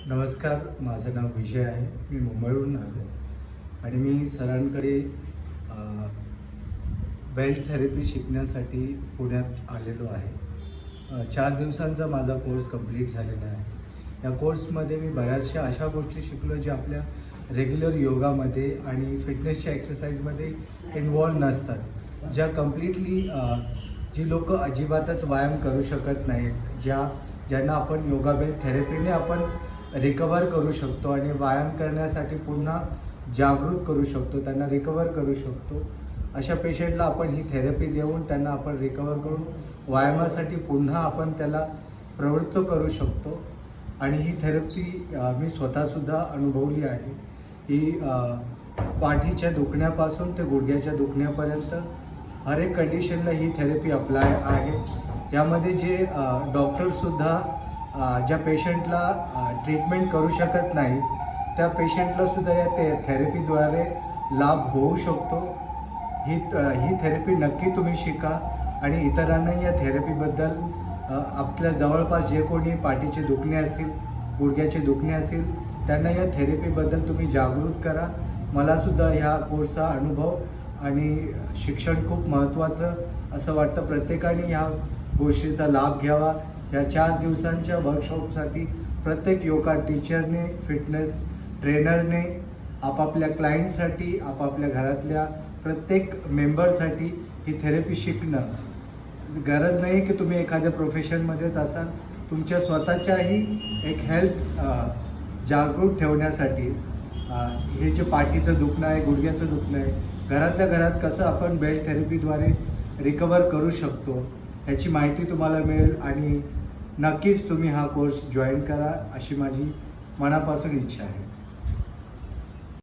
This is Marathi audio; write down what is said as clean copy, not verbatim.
नमस्कार, माझं नाव विजय आहे. मी मुंबईवरून आलो आहे आणि मी सरांकडे बेल्ट थेरपी शिकण्यासाठी पुण्यात आलेलो आहे. 4 दिवसांचा माझा कोर्स कंप्लीट झालेला आहे. या कोर्समध्ये मी बऱ्याचशा अशा गोष्टी शिकलो ज्या आपल्या रेग्युलर योगामध्ये आणि फिटनेसच्या एक्सरसाइजमध्ये इन्वॉल्व नसतात, ज्या कम्प्लिटली जी लोकं अजिबातच व्यायाम करू शकत नाहीत, ज्यांना आपण योगा बेल्ट थेरपीने आपण रिकवर करू शकतो आणि व्यायाम करण्यासाठी पुन्हा जागृत करू शकतो, त्यांना रिकवर करू शकतो. अशा पेशंटला आपण ही थेरपी देऊन त्यांना आपण रिकवर करून व्यायामासाठी पुन्हा आपण त्याला प्रवृत्त करू शकतो. आणि ही थेरपी मी स्वतःसुद्धा अनुभवली आहे. ही पाठीच्या दुखण्यापासून ते गुडघ्याच्या दुखण्यापर्यंत हर एक कंडिशनला ही थेरपी अप्लाय आहे. यामध्ये जे डॉक्टरसुद्धा ज्या पेशंटला ट्रीटमेंट करू शकत नाही त्या पेशंटलासुद्धा या थेरपीद्वारे लाभ होऊ शकतो. ही थेरपी नक्की तुम्ही शिका आणि इतरांनाही या थेरपीबद्दल आपल्या जवळपास जे कोणी पाठीचे दुखणे असतील, गुडघ्याचे दुखणे असतील, त्यांना या थेरपीबद्दल तुम्ही जागृत करा. मलासुद्धा ह्या कोर्सचा अनुभव आणि शिक्षण खूप महत्त्वाचं असं वाटतं. प्रत्येकाने ह्या गोष्टीचा लाभ घ्यावा. या 4 दिवसांच्या वर्कशॉपसाठी प्रत्येक योगा टीचरने, फिटनेस ट्रेनरने आपापल्या क्लायंटसाठी, आपापल्या घरातल्या प्रत्येक मेंबरसाठी ही थेरपी शिकणं. गरज नाही की तुम्ही एखाद्या प्रोफेशनमध्येच असाल. तुमच्या स्वतःच्याही एक हेल्थ जागरूक ठेवण्यासाठी हे जे पाठीचं दुखणं आहे, गुडघ्याचं दुखणं आहे, घरातल्या घरात कसं आपण बेल्ट थेरपीद्वारे रिकवर करू शकतो ह्याची माहिती तुम्हाला मिळेल आणि नक्कीच तुम्ही हा कोर्स जॉईन करा अशी माझी मनापासून इच्छा आहे.